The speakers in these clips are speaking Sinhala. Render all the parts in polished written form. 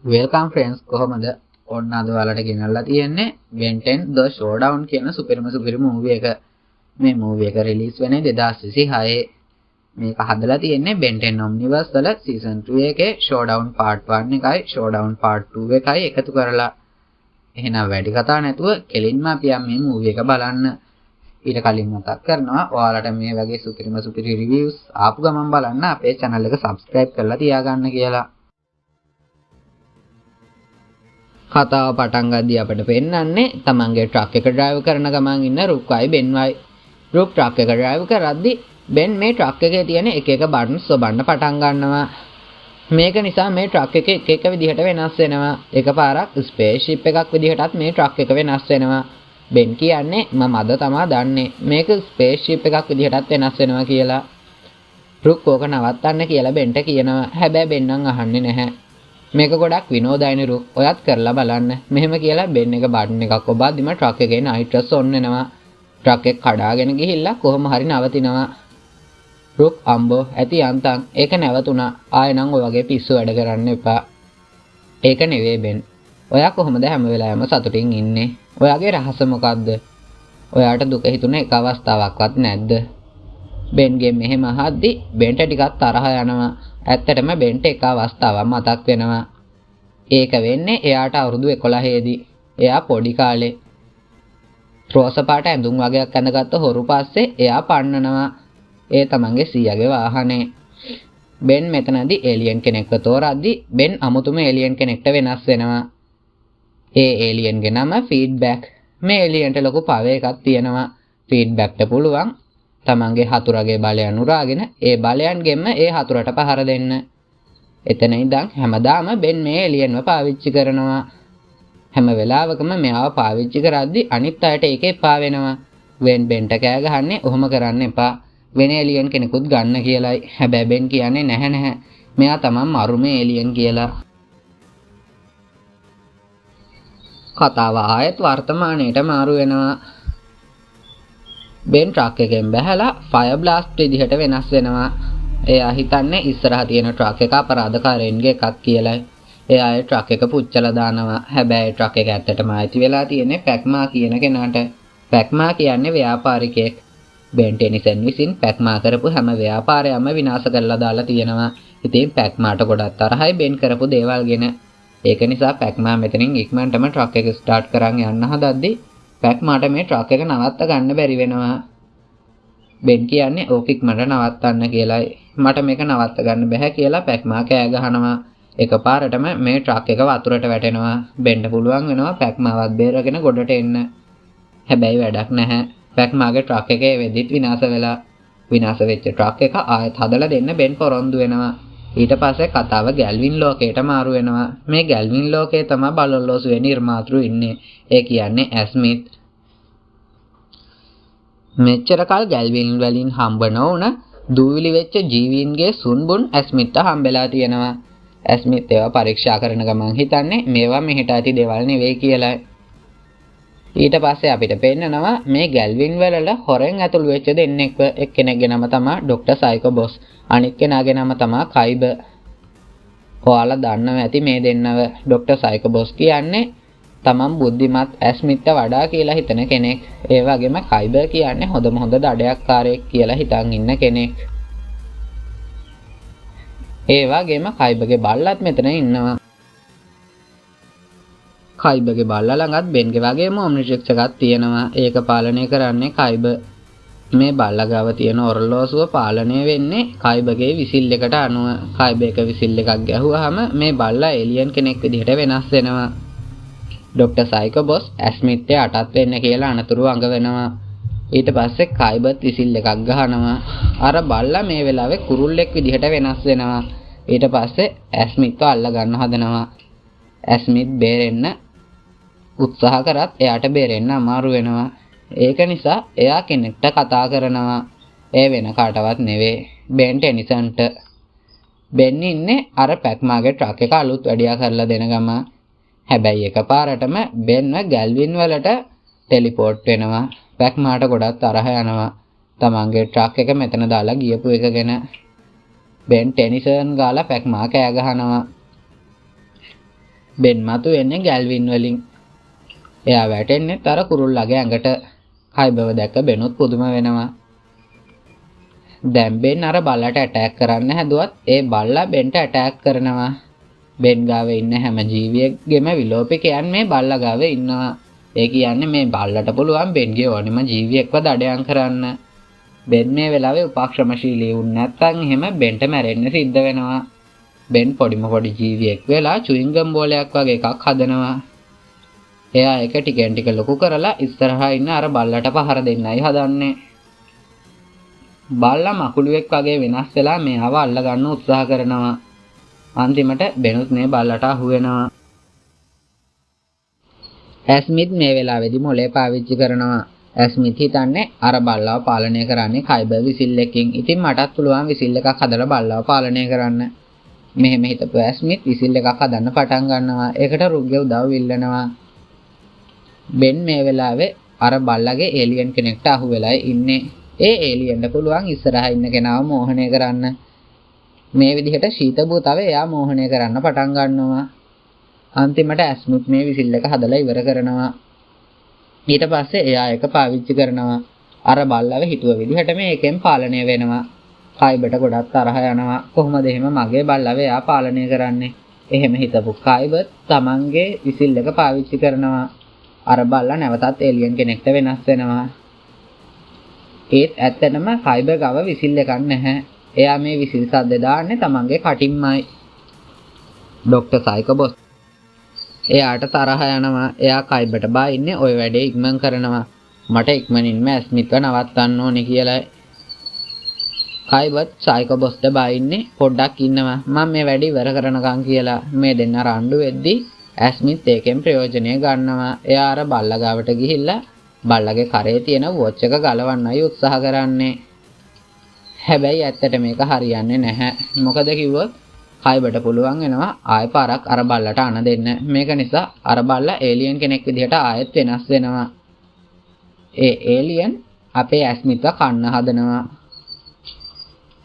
වෙල්කම් ෆ්‍රෙන්ඩ්ස් කොහොමද? ඔන්න අද ඔයාලට ගෙනල්ලා තියෙන්නේ Ben 10 The Showdown කියන සුපිරි මූවි එක. මේ මූවි එක රිලීස් වෙන්නේ 2026. මේක හදලා තියෙන්නේ Ben 10 Omniverse වල season 2 එකේ Showdown part 1 එකයි Showdown part 2 එකයි එකතු කරලා. එහෙනම් වැඩි කතා නැතුව කෙලින්ම අපි මේ මූවි එක බලන්න. ඊට කලින් මතක් කරනවා ඔයාලට මේ වගේ සුපිරි රිවිව්ස් ආපු ගමන් බලන්න අපේ channel එක subscribe කරලා තියාගන්න කියලා. කතාව පටන් ගද්දී අපිට පෙන්වන්නේ තමන්ගේ ට්‍රක් එක ඩ්‍රයිව් කරන ගමන් ඉන්න රුක්වයි බෙන්වයි. රුක් ට්‍රක් එක ඩ්‍රයිව් කරද්දී බෙන් මේ ට්‍රක් එකේ තියෙන එක බටන්ස් ඔබන්න පටන් ගන්නවා. මේක නිසා මේ ට්‍රක් එක එක විදිහට වෙනස් වෙනවා. එකපාරක් ස්පේස්ෂිප් එකක් විදිහටත් මේ ට්‍රක් එක වෙනස් වෙනවා. බෙන් කියන්නේ මම අද තමයි දන්නේ මේක ස්පේස්ෂිප් එකක් විදිහටත් වෙනස් වෙනවා කියලා. රුක් ඕක නවත්තන්න කියලා බෙන්ට කියනවා. හැබැයි බෙන් නම් අහන්නේ නැහැ. මේක ගොඩක් විනෝදයිනේ රුක්. ඔයත් කරලා බලන්න. මෙහෙම කියලා බෙන් එක බටන් එකක් ඔබද්දිම ට්‍රක් එකේ නයිට්‍රස් ඔන් වෙනවා. ට්‍රක් එක කඩාගෙන ගිහිල්ලා කොහොම හරි නවතිනවා. රුක් අම්බෝ ඇති යන්තම් ඒක නැවතුණා. ආයෙ නම් ඔය වගේ පිස්සු වැඩ කරන්න එපා. ඒක නෙවෙයි බෙන්. ඔයා කොහොමද හැම වෙලාවෙම සතුටින් ඉන්නේ? ඔයාගේ රහස මොකද්ද? ඔයාට දුක හිතුන එක අවස්ථාවක්වත් නැද්ද? බෙන්ගේ මෙහෙම අහද්දි බෙන්ට ටිකක් තරහ යනවා. ඇත්තටම බෙන්ට එක අවස්ථාවක් මතක් වෙනවා. ඒක වෙන්නේ එයාට අවුරුදු 11 දී. එයා පොඩි කාලේ රෝස පාට ඇඳුම් වගේක් ඇඳගත්ත හොරු පස්සේ එයා පන්නනවා. ඒ තමන්ගේ සීයාගේ වාහනේ. බෙන් මෙතනදී ඒලියන් කෙනෙක්ව තෝරද්දි බෙන් අමුතුම ඒලියන් කෙනෙක්ට වෙනස් වෙනවා. ඒ ඒලියන්ගේ නම ෆීඩ්බැක්. මේ ඒලියන්ට ලොකු පවර් එකක් තියෙනවා. ෆීඩ්බැක්ට පුළුවන් තමන්ගේ හතුරගේ බලයන් උරාගෙන ඒ බලයන්ගෙන්ම ඒ හතුරට පහර දෙන්න. එතන ඉඳන් හැමදාම බෙන් මේ එලියන්ව පාවිච්චි කරනවා. හැම වෙලාවකම මෙයාව පාවිච්චි කරද්දි අනිත් අයට ඒක එපා වෙනවා. බෙන්ට කෑ ගහන්නේ ඔහොම කරන්න එපා. වෙන එලියන් කෙනෙකුත් ගන්න කියලායි. හැබැයි බෙන් කියන්නේ නැහැ. මෙයා තමන් මරුම එලියන් කියලා. කතාව ආයෙත් වර්තමානයට මාරු වෙනවා. බෙන් ට්‍රක් එකෙන් බැහැලා ෆයර් බ්ලාස්ට් විදිහට වෙනස් වෙනවා. එයා හිතන්නේ ඉස්සරහ තියෙන ට්‍රක් එක අපරාධකාරයන්ගේ එකක් කියලායි. එයා ඒ ට්‍රක් එක පුච්චලා දානවා. හැබැයි ට්‍රක් එක ඇත්තටම අයිති වෙලා තියෙන්නේ පැක්මා කියන කෙනාට. පැක්මා කියන්නේ ව්‍යාපාරිකයෙක්. බෙන් ටෙනිසන් විසින් පැක්මා කරපු හැම ව්‍යාපාරයක්ම විනාශ කරලා දාලා තියෙනවා. ඉතින් පැක්මාට ගොඩක් තරහයි බෙන් කරපු දේවල් ගැන. ඒක නිසා පැක්මා මෙතනින් ඉක්මනටම ට්‍රක් එක ස්ටාර්ට් කරන් යන්න හදද්දි පැක්මාට මේ ට්‍රක් එක නවත්ත ගන්න බැරි වෙනවා. බෙන් කියන්නේ ඕක ඉක්මනට නවත්තන්න කියලායි. මට මේක නවත්ත ගන්න බැහැ කියලා පැක්මා කෑ ගහනවා. එකපාරටම මේ ට්‍රක් එක වතුරට වැටෙනවා. බෙන්ට පුළුවන් වෙනවා පැක්මාවත් බේරගෙන ගොඩට එන්න. හැබැයි වැඩක් නැහැ. පැක්මාගේ ට්‍රක් එකේ වෙදිත් විනාශ වෙලා. විනාශ වෙච්ච ට්‍රක් එක ආයෙත් හදලා දෙන්න බෙන් පොරොන්දු වෙනවා. ඊට පස්සේ කතාව ගැල්වින් ලෝකයට මාරු වෙනවා. මේ ගැල්වින් ලෝකයේ තමයි බලොල්ලෝසුවේ නිර්මාතෘ ඉන්නේ. ඒ කියන්නේ ඇස්මිත්. මෙච්චර කල් ගැල්වින් වලින් හම්බ නොවුන දූවිලි වෙච්ච ජීවීන්ගේ සුන්බුන් ඇස්මිත්ට හම්බෙලා තියෙනවා. ඇස්මිත් ඒවා පරීක්ෂා කරන ගමන් හිතන්නේ මේවා මෙහෙට ඇති දේවල් නෙවෙයි කියලා. ඊට පස්සේ අපිට පෙන්නනවා මේ ගැල්වින් වල හොරෙන් ඇතුළු වෙච්ච දෙන්නෙක්ව. එක්කෙනෙක්ගේ නම තමයි ડોක්ටර් සයිකෝ බොස්. අනිත් කෙනාගේ නම තමයි කයිබ. ඔයාලා දන්නව ඇති මේ දෙන්නව. ડોක්ටර් සයිකෝ බොස් කියන්නේ තමන් බුද්ධිමත් ඇස්මිත්ට වඩා කියලා හිතන කෙනෙක්. ඒ වගේම කයිබ කියන්නේ හොඳ දඩයක්කාරයෙක් කියලා හිතන් ඉන්න කෙනෙක්. ඒ වගේම කයිබගේ බල්ලත් මෙතන ඉන්නවා. කයිබගේ බල්ලා ළඟත් බෙන්ගේ වගේම ඔම්නිට්‍රික්ස් එකක් තියෙනවා. ඒක පාලනය කරන්නේ කයිබ. මේ බල්ලා ගාව තියෙන ඔරලෝසුව පාලනය වෙන්නේ කයිබගේ විසිල් එකට අනුව. කයිබ එක විසිල් එකක් ගැහුවාම මේ බල්ලා එලියන් කෙනෙක් විදිහට වෙනස් වෙනවා. ડોක්ටර් සයිකෝ බොස් ඇස්මිත්ට යටත් වෙන්න කියලා අනතුරු අඟවනවා. ඊට පස්සේ කයිබත් විසිල් එකක් ගහනවා. අර බල්ලා මේ වෙලාවේ කුරුල්ලෙක් විදිහට වෙනස් වෙනවා. ඊට පස්සේ ඇස්මිත්ව අල්ල ගන්න හදනවා. ඇස්මිත් බේරෙන්න උත්සාහ කරත් එයාට බේරෙන්න අමාරු වෙනවා. ඒක නිසා එයා කෙනෙක්ට කතා කරනවා. ඒ වෙන කාටවත් නෙවෙයි බෙන් ටෙනිසන්ට. බෙන් ඉන්නේ අර පැක්මාගේ ට්‍රක් එක අලුත් වැඩියා කරලා දෙන ගම. හැබැයි එකපාරටම බෙන්ව ගැල්වින් වලට ටෙලිපෝට් වෙනවා. පැක්මාට ගොඩක් තරහ යනවා. තමන්ගේ ට්‍රක් එක මෙතන දාලා ගියපු එක ගැන. බෙන් ටෙනිසන් ගාලා පැක්මා කෑ ගහනවා. බෙන් මතු වෙන්නේ ගැල්වින් වලින්. එයා වැටෙන්නේ තර කුරුල්ලගේ ඇඟට. කයිබව දැක්ක බෙනුත් පුදුම වෙනවා. දැන් බෙන් අර බල්ලට ඇටැක් කරන්න හැදුවත් ඒ බල්ලා බෙන්ට ඇටැක් කරනවා. බෙන් ගාව ඉන්න හැම ජීවියෙක්ගේම විලෝපිකයන් මේ බල්ලා ගාව ඉන්නවා. ඒ කියන්නේ මේ බල්ලට පුළුවන් බෙන්ගේ ඕනෙම ජීවියෙක්ව දඩයම් කරන්න. බෙන් මේ වෙලාවේ උපක්‍රමශීලී වුණ නැත්නම් එහෙම බෙන්ට මැරෙන්න සිද්ධ වෙනවා. බෙන් පොඩිම පොඩි ජීවියෙක් වෙලා චුයින්ගම් බෝලයක් වගේ එකක් හදනවා. එයා ඒක ටිකෙන් ටික ලොකු කරලා ඉස්සරහා ඉන්න අර බල්ලට පහර දෙන්නයි හදන්නේ. බල්ලා මකුළුවෙක් වගේ වෙනස් වෙලා මෙයාව අල්ල ගන්න උත්සාහ කරනවා. අන්තිමට බෙනුත් මේ බල්ලට අහු වෙනවා. ඇස්මිත් මේ වෙලාවේදී මොලේ පාවිච්චි කරනවා. ඇස්මිත් හිතන්නේ අර බල්ලව පාලනය කරන්නේ කයිබර් විසිල් එකකින්. ඉතින් මටත් පුළුවන් විසිල් එකක් හදලා බල්ලව පාලනය කරන්න. මෙහෙම හිතපු ඇස්මිත් විසිල් එකක් හදන්න පටන් ගන්නවා. ඒකට රුග්ගේ උදව් ඉල්ලනවා. බෙන් මේ වෙලාවේ අර බල්ලගේ ඒලියන් කෙනෙක්ට අහු වෙලා ඉන්නේ. ඒ ඒලියන්ට පුළුවන් ඉස්සරහා ඉන්න කෙනාව මෝහනය කරන්න. මේ විදිහට ශීත භූතව එයා මෝහනය කරන්න පටන් ගන්නවා. අන්තිමට ඇස්මිත් මේ විසිල් එක හදලා ඉවර කරනවා. ඊට පස්සේ එයා ඒක පාවිච්චි කරනවා. අර බල්ලව හිතුව විදිහට මේකෙන් පාලනය වෙනවා. කයිබට ගොඩක් තරහ යනවා. කොහොමද එහෙම මගේ බල්ලව එයා පාලනය කරන්නේ? එහෙම හිතපු කයිබත් තමන්ගේ විසිල් එක පාවිච්චි කරනවා. අර බල්ලා නැවතත් එලියන් කෙනෙක්ට වෙනස් වෙනවා. ඒත් ඇත්තටම කයිබර් ගාව විසිල් එකක් නැහැ. එයා මේ විසිල් සද්ද දාන්නේ තමන්ගේ කටින්මයි. ડોක්ටර් සයිකෝ බොස් එයාට තරහ යනවා. එයා කයිබට බාින්නේ ওই වැඩේ ඉක්මන් කරනවා. මට ඉක්මනින්ම ඇස්මිත්ව නවත්තන්න ඕනේ කියලා. කයිබත් සයිකෝ බොස්ට බාින්නේ පොඩ්ඩක් ඉන්නවා. මම මේ වැඩේ ඉවර කරනකම් කියලා. මේ දෙන්න රණ්ඩු වෙද්දී ඇස්මිත් ඒකෙන් ප්‍රයෝජනය ගන්නවා. එයා අර බල්ලා ගාවට ගිහිල්ලා බල්ලගේ කරේ තියෙන වොච් එක ගලවන්නයි උත්සාහ කරන්නේ. හැබැයි ඇත්තට මේක හරියන්නේ නැහැ. මොකද කිව්වොත් කයිබට පුළුවන් වෙනවා ආයෙ පාරක් අර බල්ලට අණ දෙන්න. මේක නිසා අර බල්ලා ඒලියන් කෙනෙක් විදිහට ආයෙත් වෙනස් වෙනවා. ඒ ඒලියන් අපේ ඇස්මිත්ව කන්න හදනවා.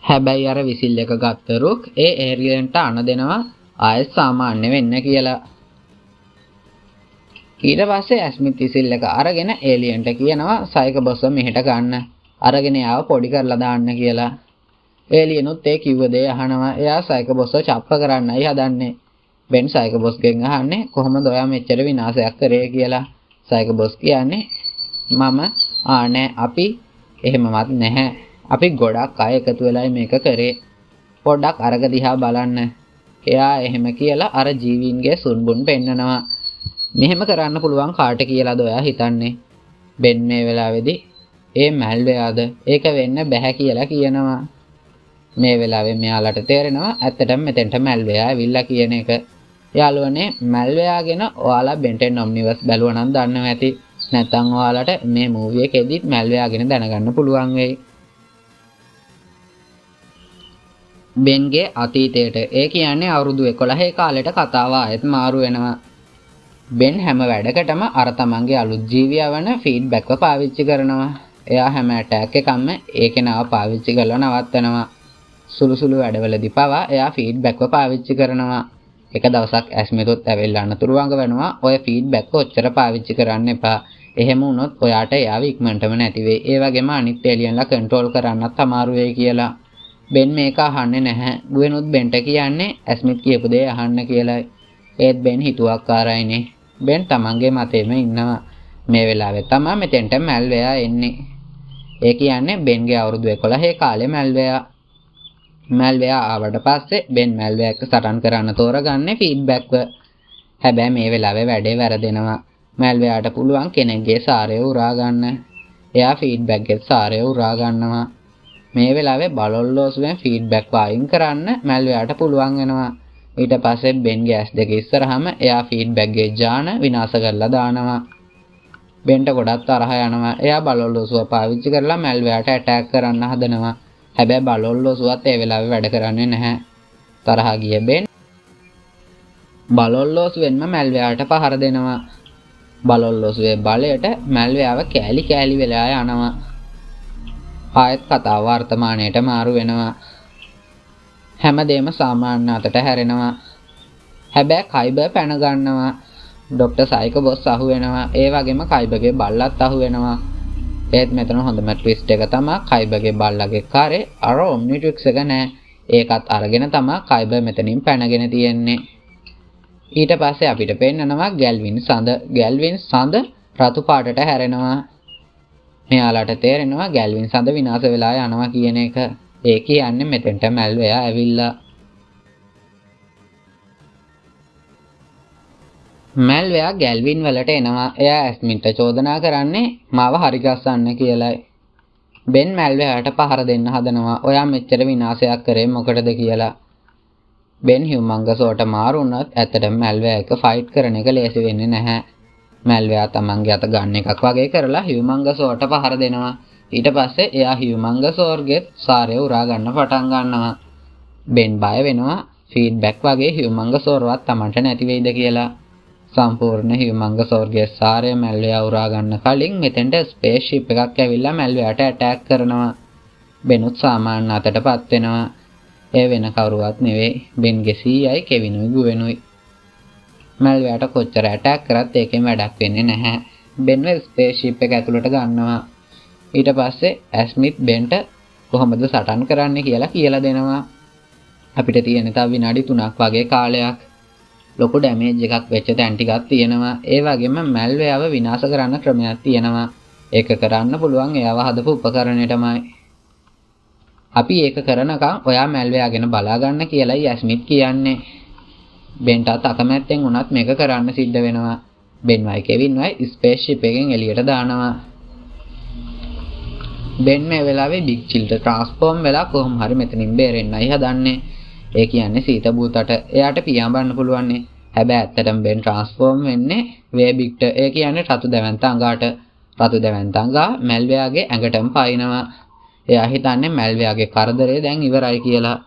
හැබැයි අර විසිල් එක ගත්ත රුක් ඒ ඒලියන්ට අණ දෙනවා ආයෙත් සාමාන්‍ය වෙන්න කියලා. ඊට පස්සේ ඇස්මිත් විසිල් එක අරගෙන ඒලියන්ට කියනවා සයිකෝ බොස්ව මෙහෙට ගන්න. අරගෙන ආව පොඩි කරලා දාන්න කියලා. ඒලියනුත් ඒ කිව්ව දේ අහනවා. එයා සයිකෝ බොස්ව චප්ප කරන්නයි හදන්නේ. බෙන් සයිකෝ බොස්ගෙන් අහන්නේ කොහොමද ඔයා මෙච්චර විනාශයක් කරේ කියලා. සයිකෝ බොස් කියන්නේ මම නෑ අපි එහෙමවත් නැහැ. අපි ගොඩක් අය එකතු වෙලයි මේක කරේ. පොඩ්ඩක් අරග දිහා බලන්න. එයා එහෙම කියලා අර ජීවීන්ගේ සුන්බුන් පෙන්නනවා. මෙහෙම කරන්න පුළුවන් කාට කියලාද ඔයා හිතන්නේ? බෙන් මේ වෙලාවේදී ඒ මැල්වයාද ඒක වෙන්න බෑ කියලා කියනවා. මේ වෙලාවේ මෙයාලට තේරෙනවා ඇත්තටම මෙතෙන්ට මැල්වයා ඇවිල්ලා කියන එක. යාළුවනේ මැල්වයාගෙන ඔයාලා බෙන්ටෙන් ඔම්නිවර්ස් බැලුවා නම් දන්නවා ඇති. නැත්නම් ඔයාලට මේ මූවි එකේදීත් මැල්වයාගෙන දැනගන්න පුළුවන් වෙයි. බෙන්ගේ අතීතයට ඒ කියන්නේ අවුරුදු 11 කාලෙට කතාව ආයෙත් මාරු වෙනවා. බෙන් හැම වැඩකටම අර තමන්ගේ අලුත් ජීවියා වන ෆීඩ්බැක්ව පාවිච්චි කරනවා. එයා හැම ඇටැක් එකක්ම ඒකේ නව පාවිච්චි කරලා නවත්තනවා. සුළු වැඩවලදී පවා එයා ෆීඩ්බැක්ව පාවිච්චි කරනවා. එක දවසක් ඇස්මිතුත් ඇවිල්ලා අනතුරුවඟ වෙනවා. ඔය ෆීඩ්බැක් ඔච්චර පාවිච්චි කරන්න එපා. එහෙම වුණොත් ඔයාට එයාව ඉක්මනටම නැති වෙයි. ඒ වගේම අනිත් එලියන්ලා කන්ට්‍රෝල් කරන්නත් අමාරු වෙයි කියලා. බෙන් මේක අහන්නේ නැහැ. ගුවෙනුත් බෙන්ට කියන්නේ ඇස්මිත් කියපු දේ අහන්න කියලායි. ඒත් බෙන් හිතුවක්කාරයිනේ. බෙන් තමන්ගේ මතෙම ඉන්නවා. මේ වෙලාවේ තමයි මෙතෙන්ට මැල්වයා එන්නේ. ඒ කියන්නේ බෙන්ගේ අවුරුදු 11 කාලේ මැල්වයා. මැල්වයා ආවට පස්සේ බෙන් මැල්වයා එක්ක සටන් කරන්න තෝරගන්නේ ෆීඩ්බැක්ව. හැබැයි මේ වෙලාවේ වැඩේ වැරදෙනවා. මැල්වයාට පුළුවන් කෙනෙක්ගේ සාරය උරා ගන්න. එයා ෆීඩ්බැක්ගේ සාරය උරා ගන්නවා. මේ වෙලාවේ බලොල්ලෝසුවෙන් ෆීඩ්බැක් වයින් කරන්න මැල්වයාට පුළුවන් වෙනවා. ඊට පස්සේ බෙන්ගේ ඇස් දෙක ඉස්සරහම එයා ෆීඩ්බැක්ගේ ජාන විනාශ කරලා දානවා. බෙන්ට ගොඩක් තරහ යනවා. එයා බලොල්ලෝසුව පාවිච්චි කරලා මැල්වයාට ඇටැක් කරන්න හදනවා. හැබැයි බලොල්ලෝසුවත් ඒ වෙලාවේ වැඩ කරන්නේ නැහැ. තරහ ගිය බෙන් බලොල්ලෝසුවෙන්ම මැල්වයාට පහර දෙනවා. බලොල්ලෝසුවේ බලයට මැල්වයාව කෑලි කෑලි වෙලා යනවා. ආයෙත් කතාව වර්තමානයට මාරු වෙනවා. හැමදේම සාමාන්‍ය අතට හැරෙනවා. හැබැයි කයිබර් පැන ගන්නවා. ડોક્ટર සයිකෝ බොස් අහු වෙනවා. ඒ වගේම කයිබර්ගේ බල්ලත් අහු වෙනවා. ඒත් මෙතන හොඳම ට්විස්ට් එක තමයි කයිබර්ගේ බල්ලගේ කරේ අර ඔම්නිට්‍රික්ස් එක නෑ. ඒකත් අරගෙන තමයි කයිබර් මෙතනින් පැනගෙන තියෙන්නේ. ඊට පස්සේ අපිට පෙන්නනවා ගැල්වින් සඳ. ගැල්වින් සඳ රතු පාටට හැරෙනවා. මෙයාලට තේරෙනවා ගැල්වින් සඳ විනාශ වෙලා යනවා කියන එක. ඒ කියන්නේ මෙතෙන්ට මැල්වෙයා ඇවිල්ලා. මැල්වෙයා ගැල්වින් වලට එනවා. එයා ඇස්මින්ට චෝදනා කරන්නේ මාව හරි ගස්සන්න කියලායි. බෙන් මැල්වෙයාට පහර දෙන්න හදනවා. ඔයා මෙච්චර විනාශයක් කරේ මොකටද කියලා. බෙන් හියුමංගසෝට මාරු වුණත් ඇත්තටම මැල්වෙයා එක ෆයිට් කරන එක ලේසි වෙන්නේ නැහැ. මැල්වෙයා තමන්ගේ අත ගන්න එකක් වගේ කරලා හියුමංගසෝට පහර දෙනවා. ඊට පස්සේ එයා හියුමංගසෝර්ගේ සාරය උරා ගන්න පටන් ගන්නවා. බෙන් බය වෙනවා ෆීඩ්බැක් වගේ හියුමංගසෝර්වත් තමන්ට නැති වෙයිද කියලා. සම්පූර්ණ හියුමංගසෝර්ගේ සාරය මැල්වෙයා උරා ගන්න කලින් මෙතෙන්ට ස්පේස් ෂිප් එකක් ඇවිල්ලා මැල්වෙයාට ඇටැක් කරනවා. බෙනුත් සාමාන්‍ය අතටපත් වෙනවා. ඒ වෙන කවුරුවත් නෙවෙයි බෙන්ගේ සීයයි කෙවිනුයි ගුවෙනුයි. මැල්වෙයාට කොච්චර ඇටැක් කරත් ඒකෙන් වැඩක් වෙන්නේ නැහැ. බෙන්ව ස්පේස් ෂිප් එක ඇතුළට ගන්නවා. ඊට පස්සේ ඇස්මිත් බෙන්ට කොහොමද සටන් කරන්න කියලා දෙනවා. අපිට තියෙන තව විනාඩි 3ක් වගේ කාලයක්. ලොකු ඩැමේජ් එකක් වෙච්ච තැන් ටිකක් තියෙනවා. ඒ වගේම මැල්වෙයාව විනාශ කරන්න ක්‍රමයක් තියෙනවා. ඒක කරන්න පුළුවන් එයාව හදපු උපකරණයටමයි. අපි ඒක කරනකම් ඔයා මැල්වෙයාගෙන බලා ගන්න කියලායි ඇස්මිත් කියන්නේ. බෙන්ටත් අකමැත්තෙන් වුණත් මේක කරන්න සිද්ධ වෙනවා. බෙන්වයි කෙවින්වයි ස්පේස් ෂිප් එකෙන් එළියට දානවා. බෙන් මේ වෙලාවේ බිග් චිල්ට ට්‍රාන්ස්ෆෝම් වෙලා කොහොම හරි මෙතනින් බේරෙන්නයි හදන්නේ. ඒ කියන්නේ සීත භූතට එයාට පියාඹන්න පුළුවන්. හැබැයි ඇත්තටම බෙන් ට්‍රාන්ස්ෆෝම් වෙන්නේ වේ බිග්ට. ඒ කියන්නේ රතු දැවැන්ත අඟාට. රතු දැවැන්ත අඟා මැල්වෙයාගේ ඇඟටම පයින්නවා. එයා හිතන්නේ මැල්වෙයාගේ කරදරේ දැන් ඉවරයි කියලා.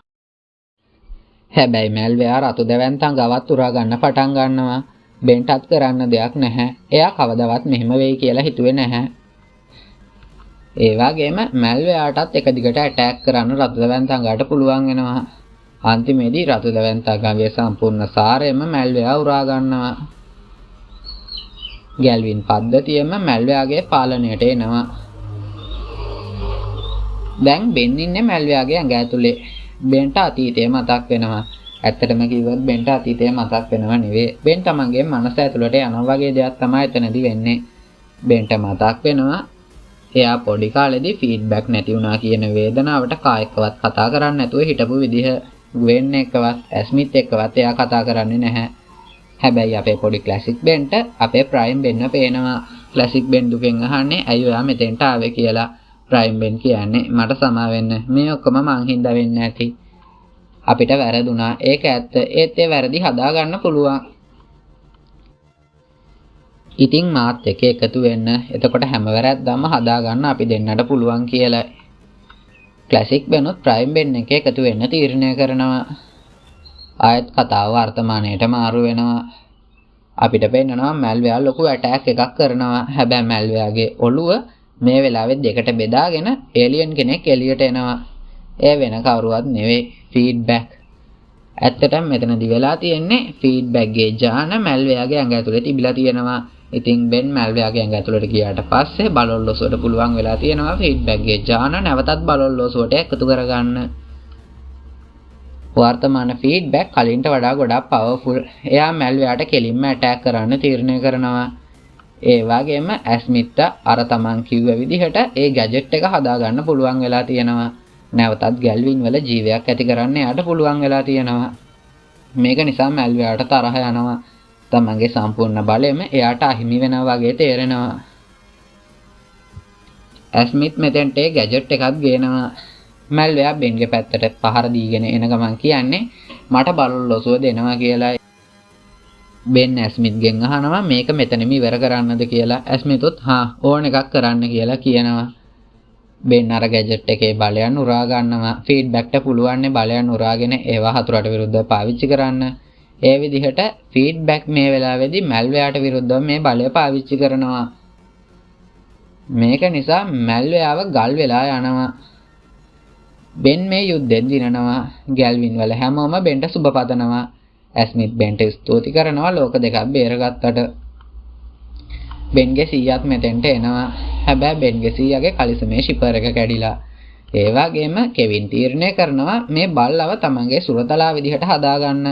හැබැයි මැල්වෙයා රතු දැවැන්ත අඟවත් උරා ගන්න පටන් ගන්නවා. බෙන්ටත් කරන්න දෙයක් නැහැ. එයා කවදාවත් මෙහෙම වෙයි කියලා හිතුවේ නැහැ. ඒ වගේම මැල්වෙයාටත් එක දිගට ඇටැක් කරන්න රතු දැවැන්ත අඟාට පුළුවන් වෙනවා. අන්තිමේදී රතු දැවැන්ත අඟගේ සම්පූර්ණ සාරයම මැල්වෙයා උරා ගන්නවා. ගැල්වින් පද්ධතියම මැල්වෙයාගේ පාලනයට එනවා. දැන් බෙන් ඉන්නේ මැල්වෙයාගේ ඇඟ ඇතුලේ. බෙන්ට අතීතය මතක් වෙනවා. ඇත්තටම කිව්වොත් බෙන්ට අතීතය මතක් වෙනව නෙවෙයි. බෙන් තමන්ගේ මනස ඇතුලට යනවා වගේ දෙයක් තමයි එතනදී වෙන්නේ. බෙන්ට මතක් වෙනවා එයා පොඩි කාලේදී ෆීඩ්බැක් නැති වුණා කියන වේදනාවට කායිකවත් කතා කරන්නේ නැතුව හිටපු විදිහ. ගුවෙන් එක්කවත් ඇස්මිත් එක්කවත් එයා කතා කරන්නේ නැහැ. හැබැයි අපේ පොඩි ක්ලාසික් බෙන්ට අපේ ප්‍රයිම් බෙන්ව පේනවා. ක්ලාසික් බෙන් දුකෙන් අහන්නේ ඇයි ඔයා මෙතෙන්ට ආවේ කියලා. ප්‍රයිම් බෙන් කියන්නේ මට සමා වෙන්න. මේ ඔක්කොම මං හින්දා වෙන්නේ නැති. අපිට වැරදුනා. ඒක ඇත්ත. ඒත් ඒ වැරදි හදා ගන්න පුළුවන්. ඉතින් මාත් එක්ක එකතු වෙන්න. එතකොට හැම වැරද්දක්ම හදා ගන්න අපි දෙන්නට පුළුවන් කියලා. ක්ලාසික් බෙනුත් ප්‍රයිම් බෙන් එක එකතු වෙන්න තීරණය කරනවා. ආයෙත් කතාව වර්තමානයට මාරු වෙනවා. අපිට පෙන්නනවා මැල්වෙයා ලොකු ඇටැක් එකක් කරනවා. හැබැයි මැල්වෙයාගේ ඔළුව මේ වෙලාවේ දෙකට බෙදාගෙන ඒලියන් කෙනෙක් එළියට එනවා. ඒ වෙන කවුරුවත් නෙවෙයි ෆීඩ්බැක්. ඇත්තටම මෙතනදි වෙලා තියෙන්නේ ෆීඩ්බැක්ගේ ජාන මැල්වෙයාගේ ඇඟ ඇතුලේ තිබිලා තියෙනවා. ඉතින් බෙන් මැල්වෙයාගේ ඇඟ ඇතුලට ගියාට පස්සේ බලොල්ලොසුවට පුළුවන් වෙලා තියෙනවා ෆීඩ්බැක්ගේ ජාන නැවතත් බලොල්ලොසුවට එකතු කරගන්න. වර්තමාන ෆීඩ්බැක් කලින්ට වඩා ගොඩාක් පවර්ෆුල්. එයා මැල්වෙයාට කෙලින්ම ඇටැක් කරන්න තීරණය කරනවා. ඒ වගේම ඇස්මිත්ට අර තමන් කිව්ව විදිහට ඒ ගැජට් එක හදාගන්න පුළුවන් වෙලා තියෙනවා. නැවතත් ගැල්වින් වල ජීවයක් ඇති කරන්න එයාට පුළුවන් වෙලා තියෙනවා. මේක නිසා මැල්වෙයාට තරහ යනවා. තමන්ගේ සම්පූර්ණ බලයම එයාට අහිමි වෙනවා වගේ තේරෙනවා. ඇස්මිත් මෙතෙන්ට ඒ ගැජට් එකක් ගේනවා. මැල්වෙයා බෙන්ගේ පැත්තට පහර දීගෙන එන ගමන් කියන්නේ මට බලොල්ලොසුව දෙනවා කියලා. බෙන් ඇස්මිත්ගෙන් අහනවා මේක මෙතනම ඉවර කරන්නද කියලා. ඇස්මිතුත් ඕන එකක් කරන්න කියලා කියනවා. බෙන් අර ගැජට් එකේ බලයන් උරා ගන්නවා. ෆීඩ්බැක්ට පුළුවන් බලයන් උරාගෙන ඒවා හතුරට විරුද්ධව පාවිච්චි කරන්න. ඒ විදිහට ෆීඩ්බැක් මේ වෙලාවේදී මැල්වෙයාට විරුද්ධව මේ බලය පාවිච්චි කරනවා. මේක නිසා මැල්වෙයාව ගල් වෙලා යනවා. බෙන් මේ යුද්ධෙන් දිනනවා. ගැල්වින් වල හැමෝම බෙන්ට සුබ පතනවා. ඇස්මිත් බෙන්ට ස්තුති කරනවා ලෝක දෙකක් බේරගත්තට. බෙන්ගේ සීයාත් මෙතෙන්ට එනවා. හැබැයි බෙන්ගේ සීයාගේ කලිසමේ ෂිපර් එක කැඩිලා. ඒ වගේම කෙවින් තීරණය කරනවා මේ බල්ලව තමන්ගේ සුරතලා විදිහට හදාගන්න.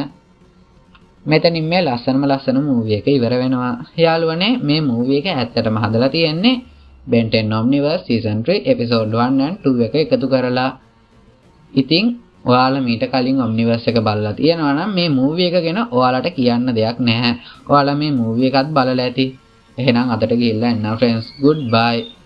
මෙතනින් මේ ලස්සන මූවි එක ඉවර වෙනවා. යාළුවනේ මේ මූවි එක ඇත්තටම හදලා තියෙන්නේ Ben 10 Omniverse Season 3 Episode 1 and 2 එක එකතු කරලා. ඉතින් ඔයාලා මීට කලින් Omniverse එක බලලා තියෙනවා නම් මේ මූවි එක ගැන ඔයාලට කියන්න දෙයක් නැහැ. ඔයාලා මේ මූවි එකත් බලලා ඇති. එහෙනම් අදට ගිහිල්ලා එන්න friends. Goodbye.